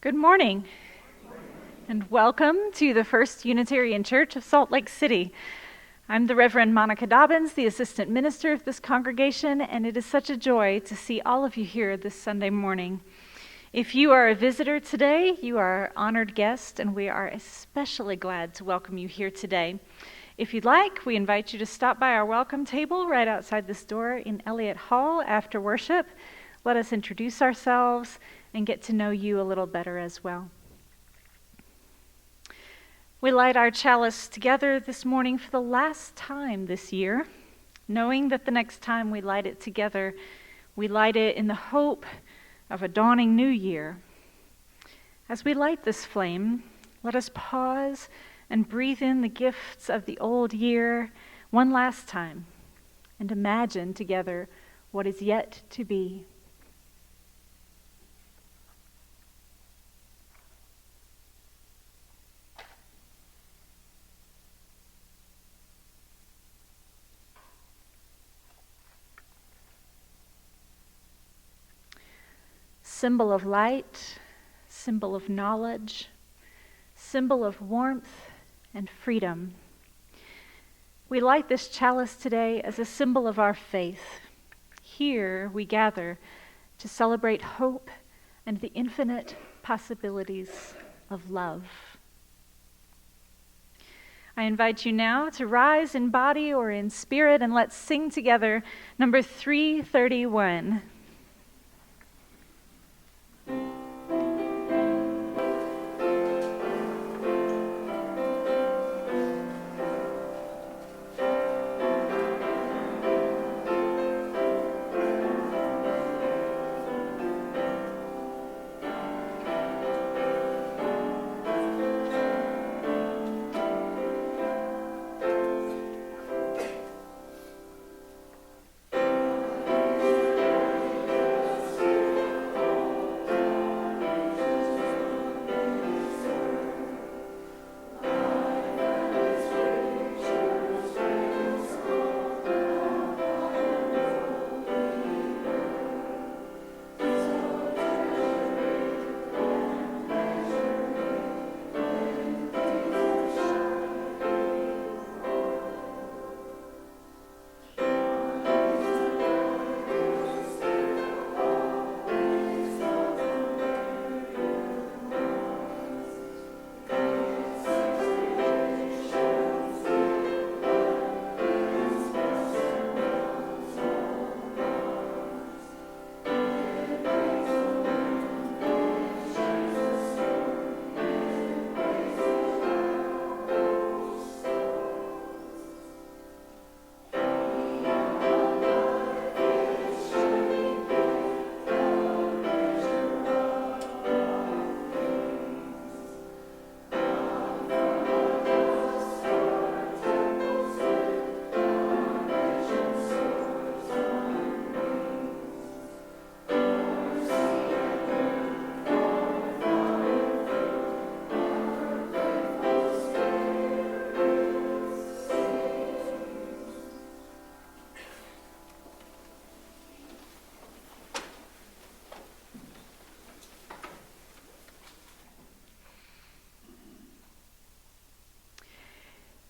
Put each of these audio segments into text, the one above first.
Good morning, and welcome to the First Unitarian Church of Salt Lake City. I'm the Reverend Monica Dobbins, the assistant minister of this congregation, and it is such a joy to see all of you here this Sunday morning. If you are a visitor today, you are an honored guest, and we are especially glad to welcome you here today. If you'd like, we invite you to stop by our welcome table right outside this door in Elliott Hall after worship. Let us introduce ourselves and get to know you a little better as well. We light our chalice together this morning for the last time this year, knowing that the next time we light it together, we light it in the hope of a dawning new year. As we light this flame, let us pause and breathe in the gifts of the old year one last time and imagine together what is yet to be. Symbol of light, symbol of knowledge, symbol of warmth and freedom. We light this chalice today as a symbol of our faith. Here we gather to celebrate hope and the infinite possibilities of love. I invite you now to rise in body or in spirit, and let's sing together number 331.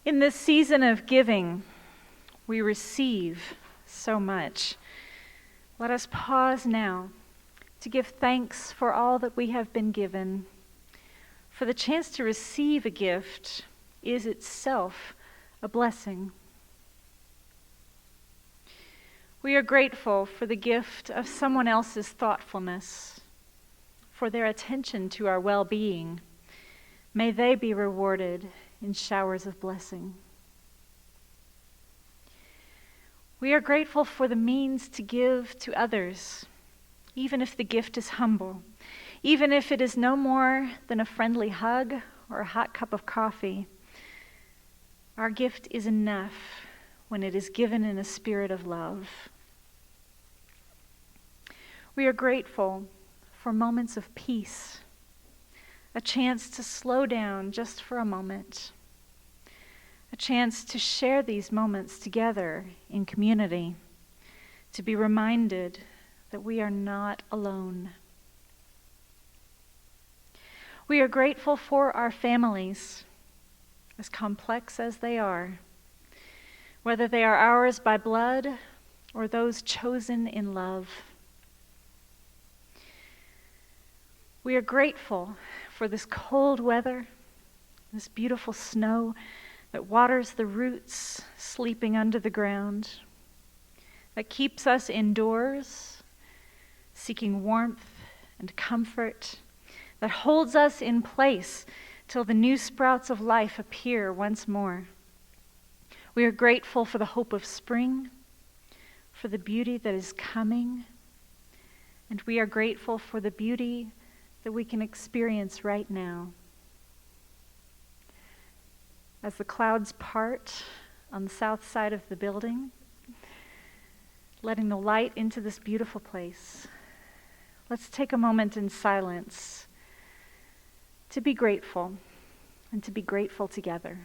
In this season of giving, we receive so much. Let us pause now to give thanks for all that we have been given. For the chance to receive a gift is itself a blessing. We are grateful for the gift of someone else's thoughtfulness, for their attention to our well-being. May they be rewarded in showers of blessing. We are grateful for the means to give to others, even if the gift is humble, even if it is no more than a friendly hug or a hot cup of coffee. Our gift is enough when it is given in a spirit of love. We are grateful for moments of peace, a chance to slow down just for a moment, a chance to share these moments together in community, to be reminded that we are not alone. We are grateful for our families, as complex as they are, whether they are ours by blood or those chosen in love. We are grateful for this cold weather, this beautiful snow that waters the roots sleeping under the ground, that keeps us indoors, seeking warmth and comfort, that holds us in place till the new sprouts of life appear once more. We are grateful for the hope of spring, for the beauty that is coming, and we are grateful for the beauty that we can experience right now. As the clouds part on the south side of the building, letting the light into this beautiful place, let's take a moment in silence to be grateful and to be grateful together.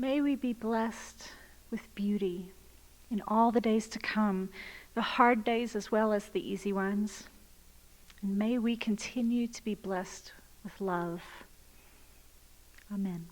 May we be blessed with beauty in all the days to come, the hard days as well as the easy ones. And may we continue to be blessed with love. Amen.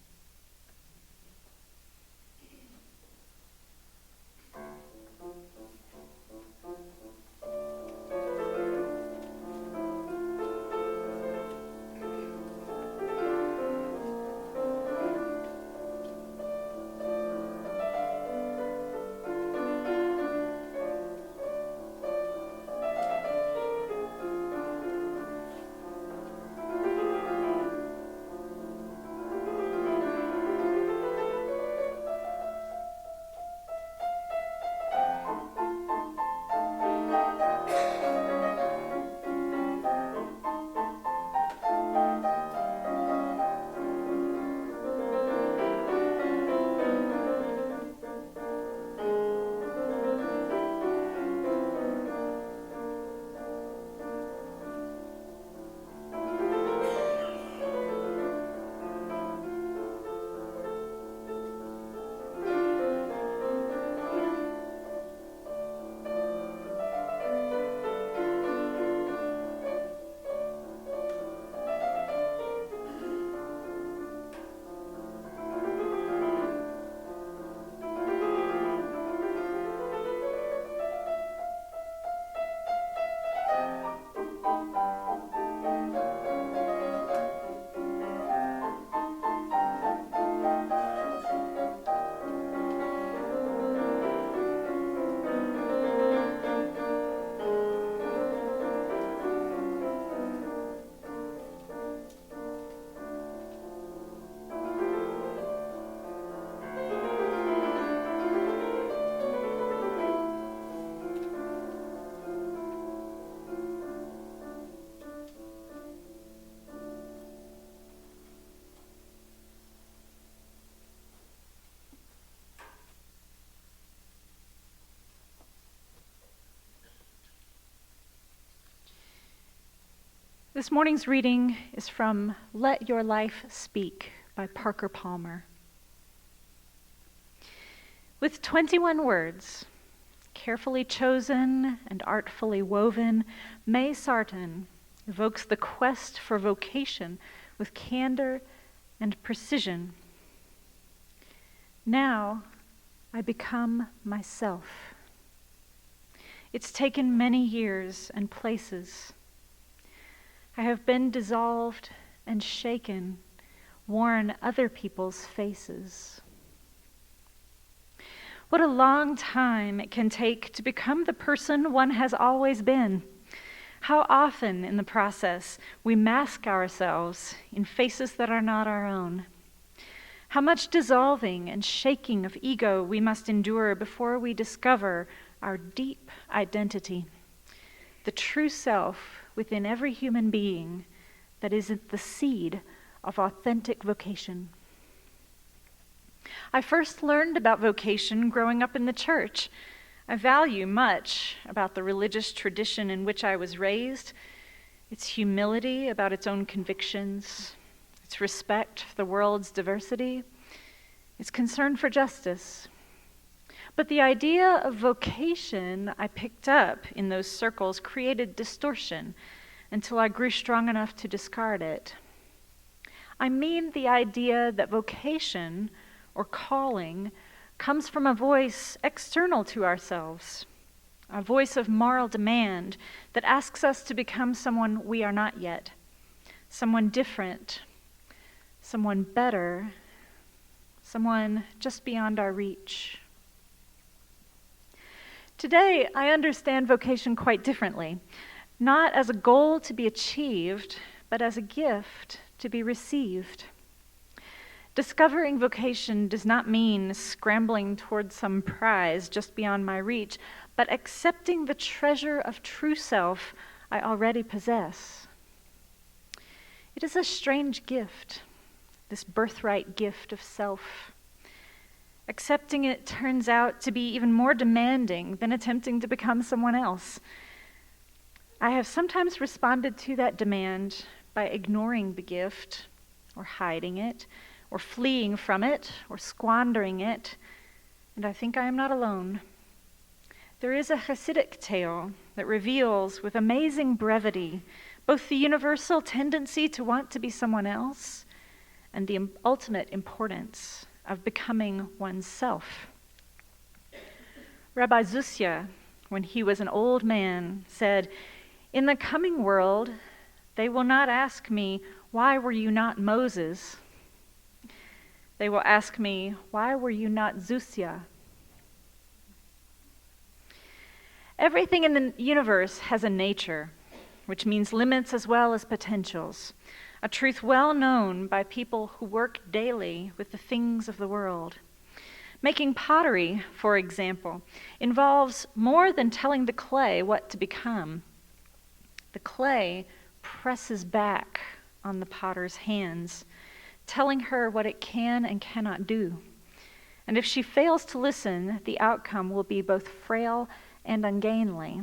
This morning's reading is from Let Your Life Speak by Parker Palmer. With 21 words, carefully chosen and artfully woven, May Sarton evokes the quest for vocation with candor and precision. Now I become myself. It's taken many years and places. I have been dissolved and shaken, worn other people's faces. What a long time it can take to become the person one has always been. How often in the process we mask ourselves in faces that are not our own. How much dissolving and shaking of ego we must endure before we discover our deep identity, the true self within every human being that is the seed of authentic vocation. I first learned about vocation growing up in the church. I value much about the religious tradition in which I was raised, its humility about its own convictions, its respect for the world's diversity, its concern for justice. But the idea of vocation I picked up in those circles created distortion until I grew strong enough to discard it. I mean the idea that vocation, or calling, comes from a voice external to ourselves, a voice of moral demand that asks us to become someone we are not yet, someone different, someone better, someone just beyond our reach. Today, I understand vocation quite differently, not as a goal to be achieved, but as a gift to be received. Discovering vocation does not mean scrambling towards some prize just beyond my reach, but accepting the treasure of true self I already possess. It is a strange gift, this birthright gift of self. Accepting it turns out to be even more demanding than attempting to become someone else. I have sometimes responded to that demand by ignoring the gift, or hiding it, or fleeing from it, or squandering it, and I think I am not alone. There is a Hasidic tale that reveals with amazing brevity both the universal tendency to want to be someone else and the ultimate importance of becoming oneself. Rabbi Zusya, when he was an old man, said, "In the coming world, they will not ask me, 'Why were you not Moses?' They will ask me, 'Why were you not Zusya?'" Everything in the universe has a nature, which means limits as well as potentials, a truth well known by people who work daily with the things of the world. Making pottery, for example, involves more than telling the clay what to become. The clay presses back on the potter's hands, telling her what it can and cannot do. And if she fails to listen, the outcome will be both frail and ungainly.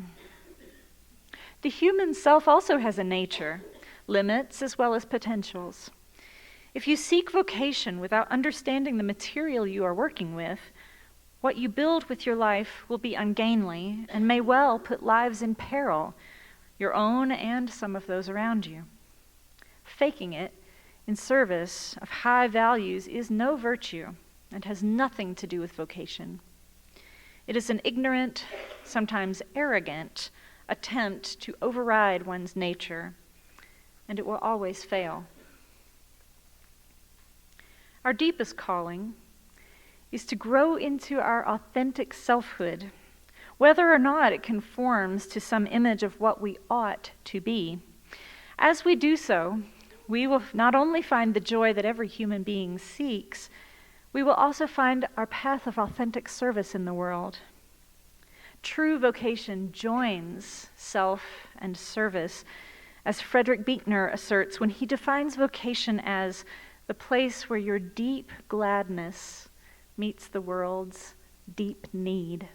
The human self also has a nature, limits as well as potentials. If you seek vocation without understanding the material you are working with, what you build with your life will be ungainly and may well put lives in peril, your own and some of those around you. Faking it in service of high values is no virtue and has nothing to do with vocation. It is an ignorant, sometimes arrogant, attempt to override one's nature, and it will always fail. Our deepest calling is to grow into our authentic selfhood, whether or not it conforms to some image of what we ought to be. As we do so, we will not only find the joy that every human being seeks, we will also find our path of authentic service in the world. True vocation joins self and service, as Frederick Buechner asserts when he defines vocation as the place where your deep gladness meets the world's deep need.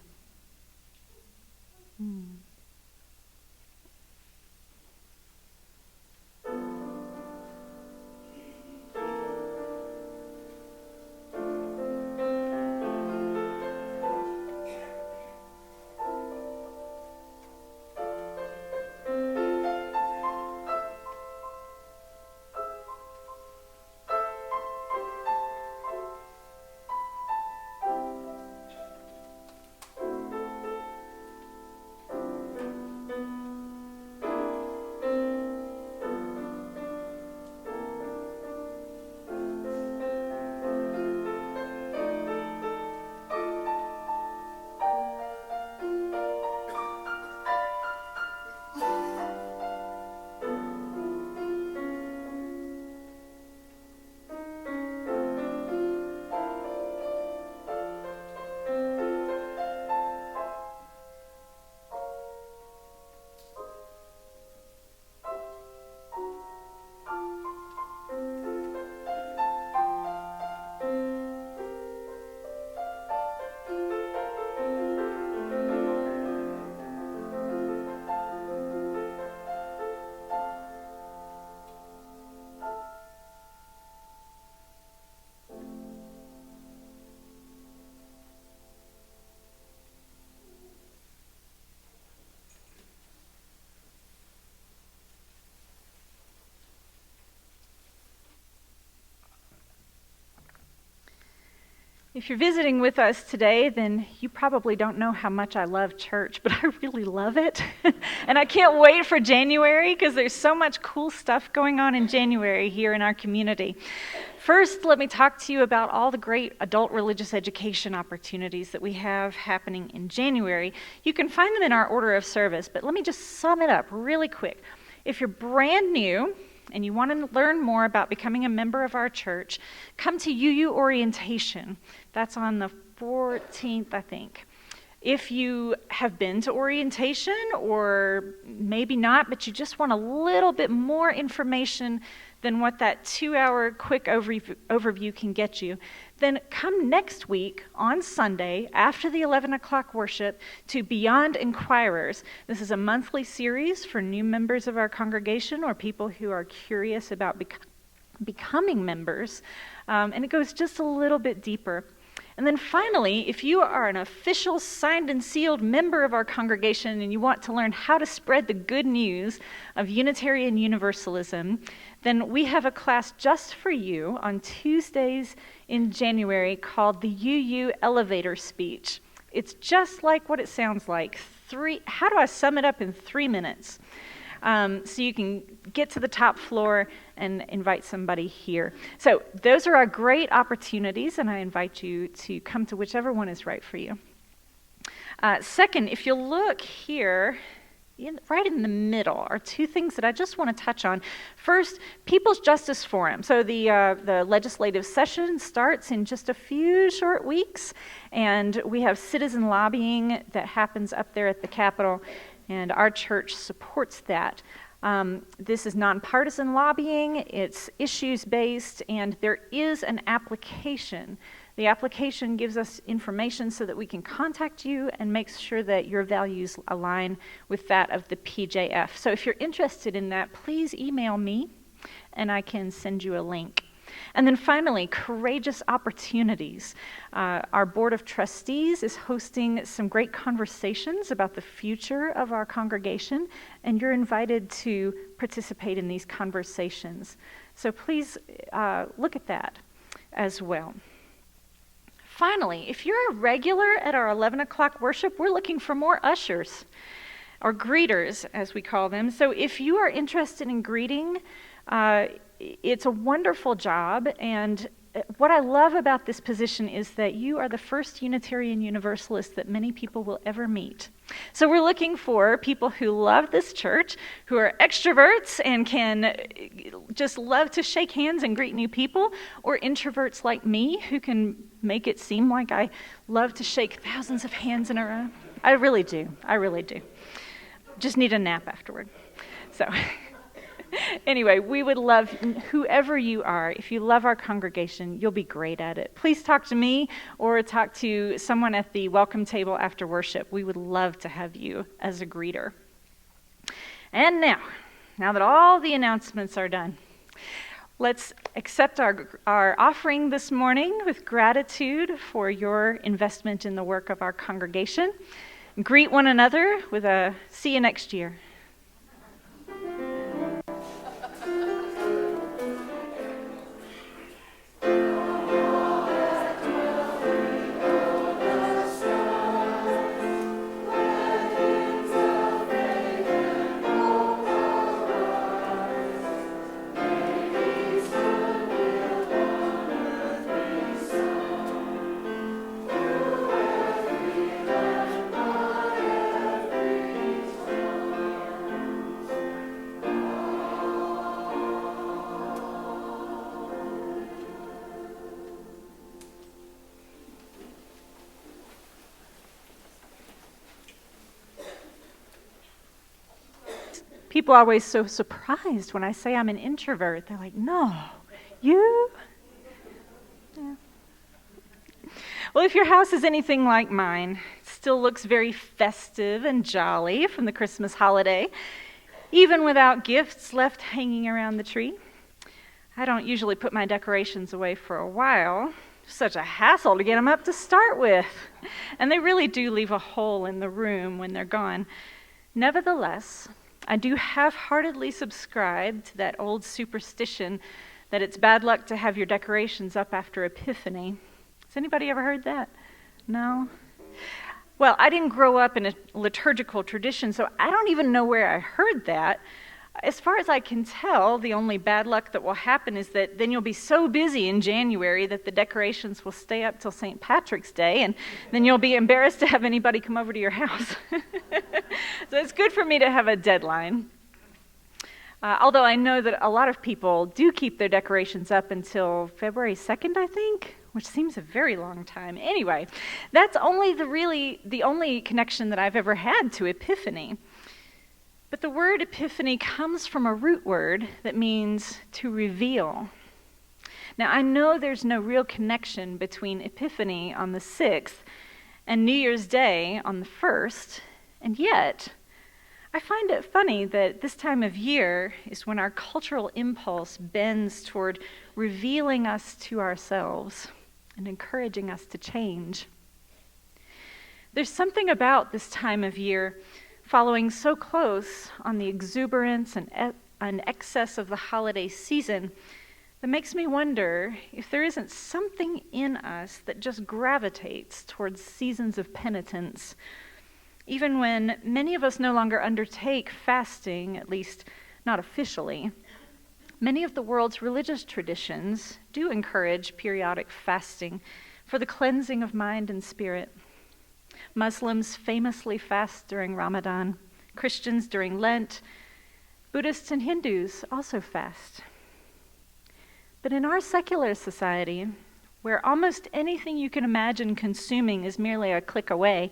If you're visiting with us today, then you probably don't know how much I love church, but I really love it. And I can't wait for January because there's so much cool stuff going on in January here in our community. First, let me talk to you about all the great adult religious education opportunities that we have happening in January. You can find them in our order of service, but let me just sum it up really quick. If you're brand new and you want to learn more about becoming a member of our church, come to UU Orientation. That's on the 14th, I think. If you have been to orientation, or maybe not, but you just want a little bit more information than what that 2-hour quick overview can get you, then come next week on Sunday after the 11 o'clock worship to Beyond Inquirers. This is a monthly series for new members of our congregation or people who are curious about becoming members, and it goes just a little bit deeper. And then finally, if you are an official signed and sealed member of our congregation and you want to learn how to spread the good news of Unitarian Universalism, then we have a class just for you on Tuesdays in January called the UU Elevator Speech. It's just like what it sounds like. How do I sum it up in 3 minutes? So you can get to the top floor and invite somebody here. So those are our great opportunities, and I invite you to come to whichever one is right for you. Second, if you look here, right in the middle are 2 things that I just want to touch on. First, People's Justice Forum. So the legislative session starts in just a few short weeks, and we have citizen lobbying that happens up there at the Capitol, and our church supports that. This is nonpartisan lobbying, it's issues-based, and there is an application. The application gives us information so that we can contact you and makes sure that your values align with that of the PJF. So if you're interested in that, please email me, and I can send you a link. And then finally, Courageous Opportunities. Our Board of Trustees is hosting some great conversations about the future of our congregation, and you're invited to participate in these conversations. So please look at that as well. Finally, if you're a regular at our 11 o'clock worship, we're looking for more ushers, or greeters, as we call them. So if you are interested in greeting, it's a wonderful job, and what I love about this position is that you are the first Unitarian Universalist that many people will ever meet. So we're looking for people who love this church, who are extroverts and can just love to shake hands and greet new people, or introverts like me who can make it seem like I love to shake thousands of hands in a row. I really do. Just need a nap afterward. So anyway, we would love whoever you are. If you love our congregation, you'll be great at it. Please talk to me or talk to someone at the welcome table after worship. We would love to have you as a greeter. And now that all the announcements are done, let's accept our offering this morning with gratitude for your investment in the work of our congregation. Greet one another with a see you next year. People are always so surprised when I say I'm an introvert. They're like, no, you? Yeah. Well, if your house is anything like mine, it still looks very festive and jolly from the Christmas holiday, even without gifts left hanging around the tree. I don't usually put my decorations away for a while. It's such a hassle to get them up to start with. And they really do leave a hole in the room when they're gone. Nevertheless, I do half-heartedly subscribe to that old superstition that it's bad luck to have your decorations up after Epiphany. Has anybody ever heard that? No? Well, I didn't grow up in a liturgical tradition, so I don't even know where I heard that. As far as I can tell, the only bad luck that will happen is that then you'll be so busy in January that the decorations will stay up till St. Patrick's Day, and then you'll be embarrassed to have anybody come over to your house. So it's good for me to have a deadline. Although I know that a lot of people do keep their decorations up until February 2nd, I think, which seems a very long time. Anyway, that's only the only connection that I've ever had to Epiphany. But the word epiphany comes from a root word that means to reveal. Now, I know there's no real connection between Epiphany on the 6th and New Year's Day on the 1st, and yet I find it funny that this time of year is when our cultural impulse bends toward revealing us to ourselves and encouraging us to change. There's something about this time of year following so close on the exuberance and excess of the holiday season that makes me wonder if there isn't something in us that just gravitates towards seasons of penitence, even when many of us no longer undertake fasting, at least not officially. Many of the world's religious traditions do encourage periodic fasting for the cleansing of mind and spirit. Muslims famously fast during Ramadan, Christians during Lent, Buddhists and Hindus also fast. But in our secular society, where almost anything you can imagine consuming is merely a click away,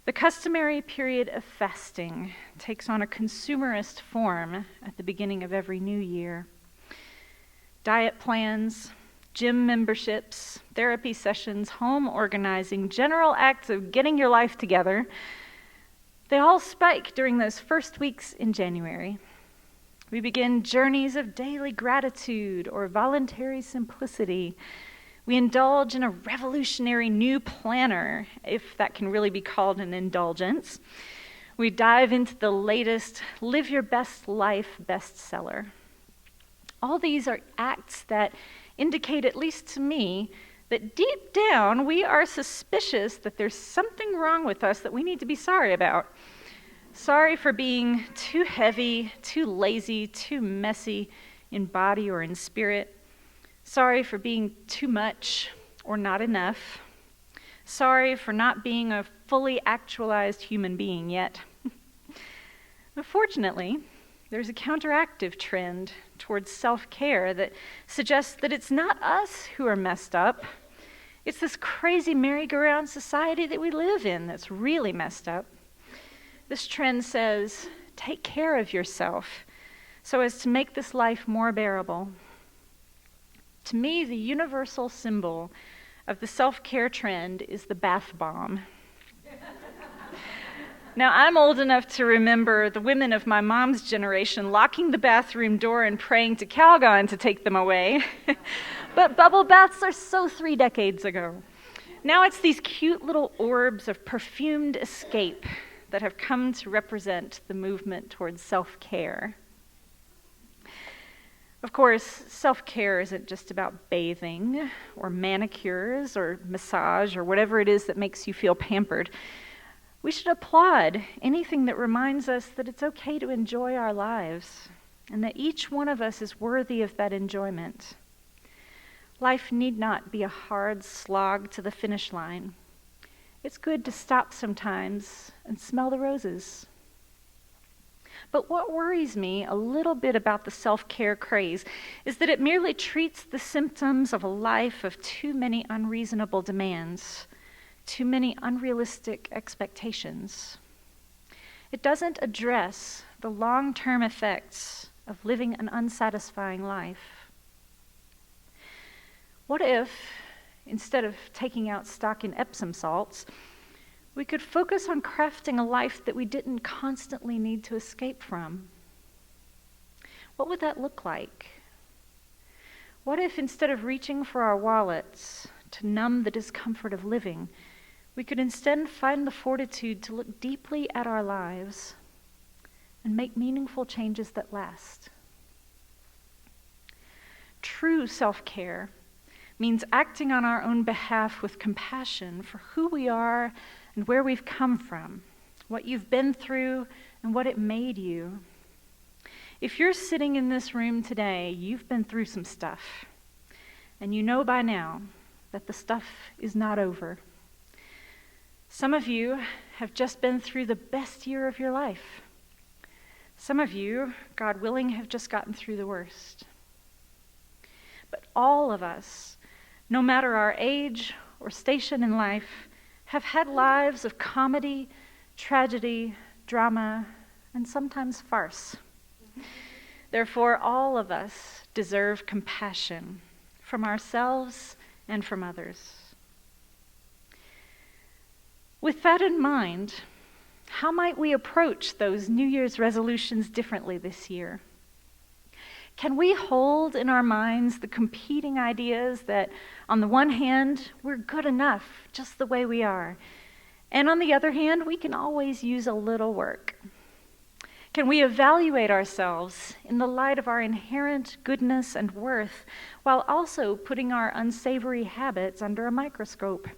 the customary period of fasting takes on a consumerist form at the beginning of every new year. Diet plans, gym memberships, therapy sessions, home organizing, general acts of getting your life together, they all spike during those first weeks in January. We begin journeys of daily gratitude or voluntary simplicity. We indulge in a revolutionary new planner, if that can really be called an indulgence. We dive into the latest Live Your Best Life bestseller. All these are acts that indicate, at least to me, that deep down we are suspicious that there's something wrong with us that we need to be sorry about. Sorry for being too heavy, too lazy, too messy in body or in spirit. Sorry for being too much or not enough. Sorry for not being a fully actualized human being yet. Unfortunately, there's a counteractive trend towards self-care that suggests that it's not us who are messed up. It's this crazy merry-go-round society that we live in that's really messed up. This trend says, take care of yourself so as to make this life more bearable. To me, the universal symbol of the self-care trend is the bath bomb. Now, I'm old enough to remember the women of my mom's generation locking the bathroom door and praying to Calgon to take them away. But bubble baths are so 3 decades ago. Now it's these cute little orbs of perfumed escape that have come to represent the movement towards self-care. Of course, self-care isn't just about bathing or manicures or massage or whatever it is that makes you feel pampered. We should applaud anything that reminds us that it's okay to enjoy our lives and that each one of us is worthy of that enjoyment. Life need not be a hard slog to the finish line. It's good to stop sometimes and smell the roses. But what worries me a little bit about the self-care craze is that it merely treats the symptoms of a life of too many unreasonable demands, too many unrealistic expectations. It doesn't address the long-term effects of living an unsatisfying life. What if, instead of taking out stock in Epsom salts, we could focus on crafting a life that we didn't constantly need to escape from? What would that look like? What if, instead of reaching for our wallets to numb the discomfort of living, we could instead find the fortitude to look deeply at our lives and make meaningful changes that last? True self-care means acting on our own behalf with compassion for who we are and where we've come from, what you've been through and what it made you. If you're sitting in this room today, you've been through some stuff, and you know by now that the stuff is not over. Some of you have just been through the best year of your life. Some of you, God willing, have just gotten through the worst. But all of us, no matter our age or station in life, have had lives of comedy, tragedy, drama, and sometimes farce. Therefore, all of us deserve compassion from ourselves and from others. With that in mind, how might we approach those New Year's resolutions differently this year? Can we hold in our minds the competing ideas that, on the one hand, we're good enough just the way we are, and on the other hand, we can always use a little work? Can we evaluate ourselves in the light of our inherent goodness and worth, while also putting our unsavory habits under a microscope?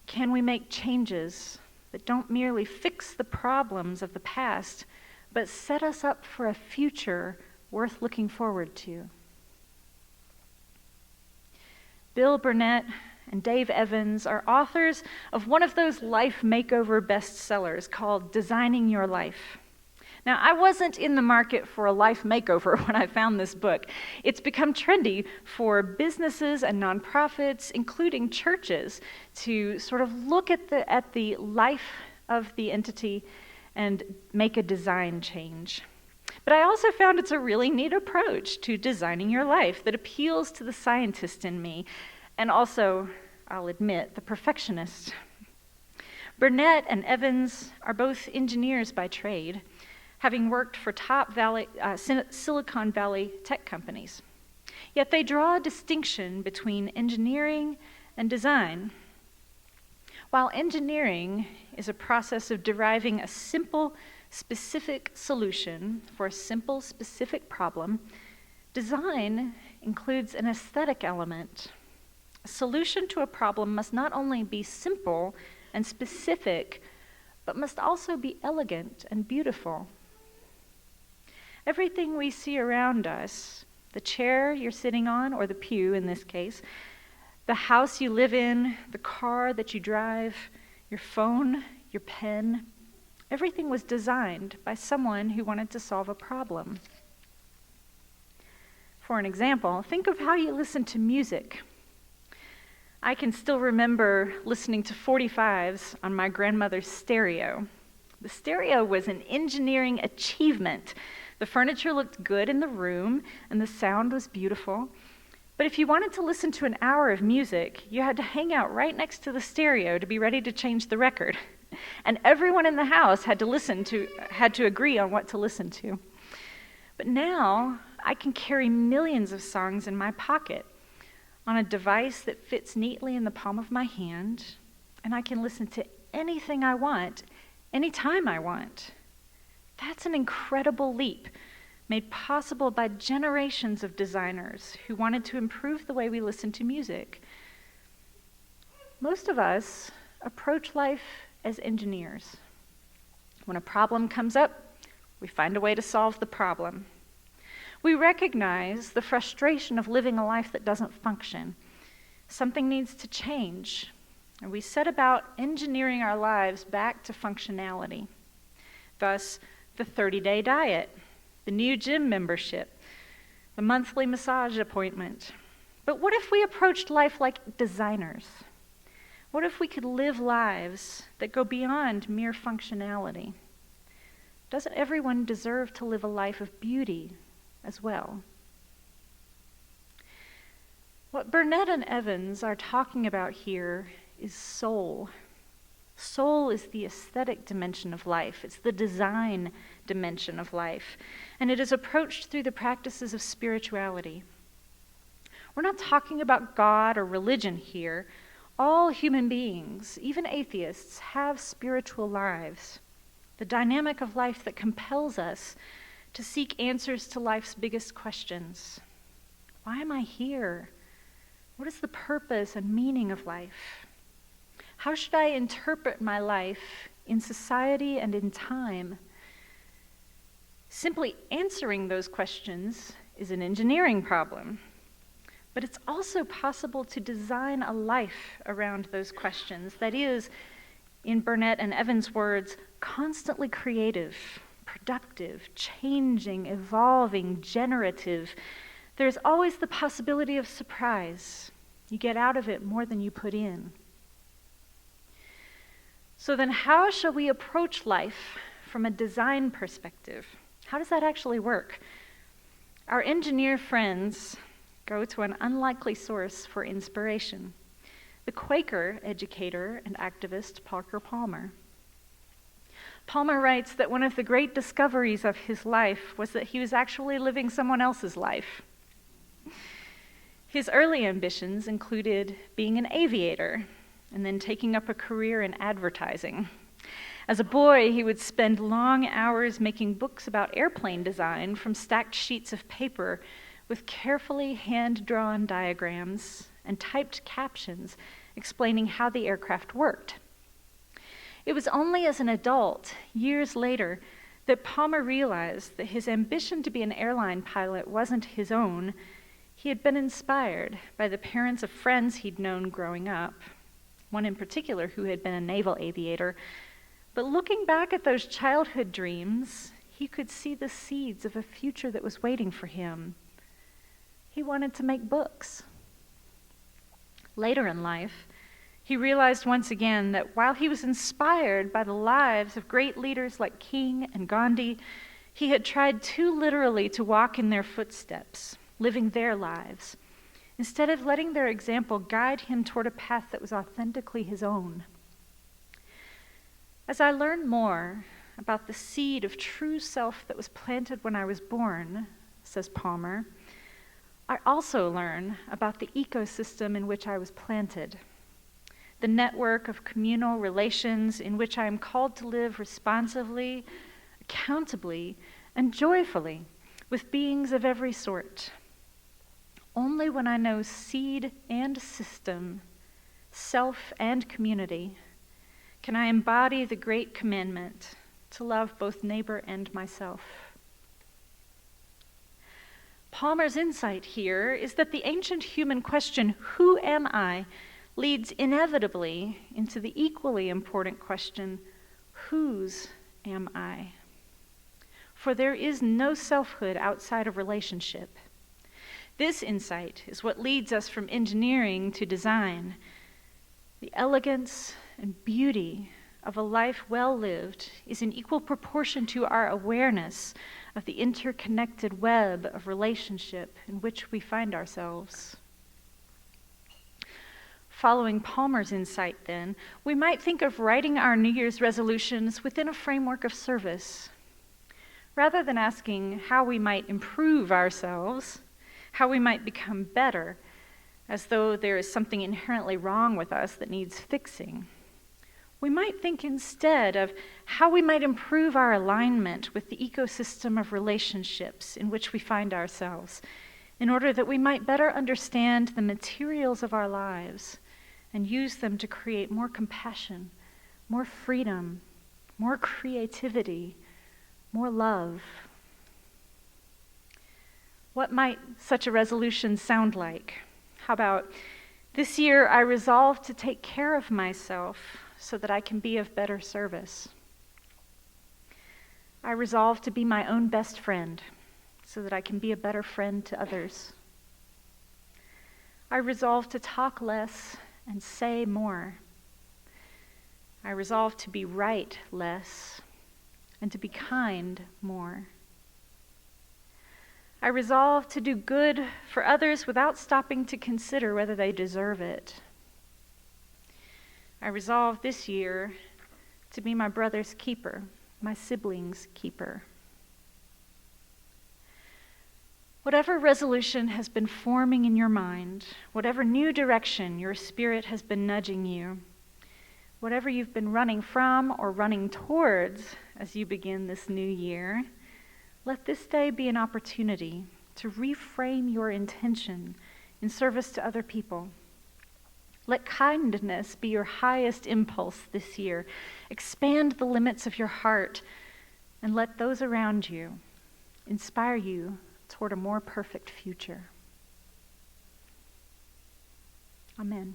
Can we make changes that don't merely fix the problems of the past, but set us up for a future worth looking forward to? Bill Burnett and Dave Evans are authors of one of those life makeover bestsellers called Designing Your Life. Now, I wasn't in the market for a life makeover when I found this book. It's become trendy for businesses and nonprofits, including churches, to sort of look at the life of the entity and make a design change. But I also found it's a really neat approach to designing your life that appeals to the scientist in me, and also, I'll admit, the perfectionist. Burnett and Evans are both engineers by trade, having worked for top Silicon Valley tech companies. Yet they draw a distinction between engineering and design. While engineering is a process of deriving a simple, specific solution for a simple, specific problem, design includes an aesthetic element. A solution to a problem must not only be simple and specific, but must also be elegant and beautiful. Everything we see around us, the chair you're sitting on, or the pew in this case, the house you live in, the car that you drive, your phone, your pen, everything was designed by someone who wanted to solve a problem. For an example, think of how you listen to music. I can still remember listening to 45s on my grandmother's stereo. The stereo was an engineering achievement. The furniture looked good in the room, and the sound was beautiful. But if you wanted to listen to an hour of music, you had to hang out right next to the stereo to be ready to change the record. And everyone in the house had to agree on what to listen to. But now, I can carry millions of songs in my pocket on a device that fits neatly in the palm of my hand, and I can listen to anything I want, anytime I want. That's an incredible leap made possible by generations of designers who wanted to improve the way we listen to music. Most of us approach life as engineers. When a problem comes up, we find a way to solve the problem. We recognize the frustration of living a life that doesn't function. Something needs to change, and we set about engineering our lives back to functionality. Thus, the 30-day diet, the new gym membership, the monthly massage appointment. But what if we approached life like designers? What if we could live lives that go beyond mere functionality? Doesn't everyone deserve to live a life of beauty as well? What Burnett and Evans are talking about here is soul. Soul is the aesthetic dimension of life. It's the design dimension of life. And it is approached through the practices of spirituality. We're not talking about God or religion here. All human beings, even atheists, have spiritual lives. The dynamic of life that compels us to seek answers to life's biggest questions. Why am I here? What is the purpose and meaning of life? How should I interpret my life in society and in time? Simply answering those questions is an engineering problem, but it's also possible to design a life around those questions that is, in Burnett and Evans' words, constantly creative, productive, changing, evolving, generative. There's always the possibility of surprise. You get out of it more than you put in. So then how shall we approach life from a design perspective? How does that actually work? Our engineer friends go to an unlikely source for inspiration: the Quaker educator and activist Parker Palmer. Palmer writes that one of the great discoveries of his life was that he was actually living someone else's life. His early ambitions included being an aviator and then taking up a career in advertising. As a boy, he would spend long hours making books about airplane design from stacked sheets of paper with carefully hand-drawn diagrams and typed captions explaining how the aircraft worked. It was only as an adult, years later, that Palmer realized that his ambition to be an airline pilot wasn't his own. He had been inspired by the parents of friends he'd known growing up, one in particular who had been a naval aviator. But looking back at those childhood dreams, he could see the seeds of a future that was waiting for him. He wanted to make books. Later in life, he realized once again that while he was inspired by the lives of great leaders like King and Gandhi, he had tried too literally to walk in their footsteps, living their lives, instead of letting their example guide him toward a path that was authentically his own. As I learned more about the seed of true self that was planted when I was born, says Palmer, I also learn about the ecosystem in which I was planted, the network of communal relations in which I am called to live responsively, accountably, and joyfully with beings of every sort. Only when I know seed and system, self and community, can I embody the great commandment to love both neighbor and myself. Palmer's insight here is that the ancient human question, who am I, leads inevitably into the equally important question, whose am I? For there is no selfhood outside of relationship. This insight is what leads us from engineering to design. The elegance and beauty of a life well lived is in equal proportion to our awareness of the interconnected web of relationship in which we find ourselves. Following Palmer's insight, then, we might think of writing our New Year's resolutions within a framework of service. Rather than asking how we might improve ourselves, how we might become better, as though there is something inherently wrong with us that needs fixing, we might think instead of how we might improve our alignment with the ecosystem of relationships in which we find ourselves, in order that we might better understand the materials of our lives and use them to create more compassion, more freedom, more creativity, more love. What might such a resolution sound like? How about, this year I resolve to take care of myself so that I can be of better service. I resolve to be my own best friend so that I can be a better friend to others. I resolve to talk less and say more. I resolve to be right less and to be kind more. I resolve to do good for others without stopping to consider whether they deserve it. I resolve this year to be my brother's keeper, my sibling's keeper. Whatever resolution has been forming in your mind, whatever new direction your spirit has been nudging you, whatever you've been running from or running towards as you begin this new year, let this day be an opportunity to reframe your intention in service to other people. Let kindness be your highest impulse this year. Expand the limits of your heart and let those around you inspire you toward a more perfect future. Amen.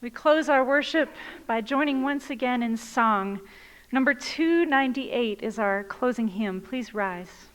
We close our worship by joining once again in song. Number 298 is our closing hymn. Please rise.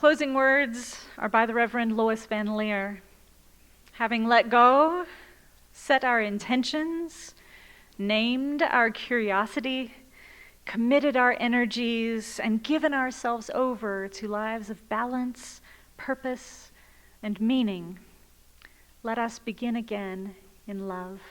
Closing words are by the Reverend Lois Van Leer. Having let go, set our intentions, named our curiosity, committed our energies, and given ourselves over to lives of balance, purpose, and meaning, let us begin again in love.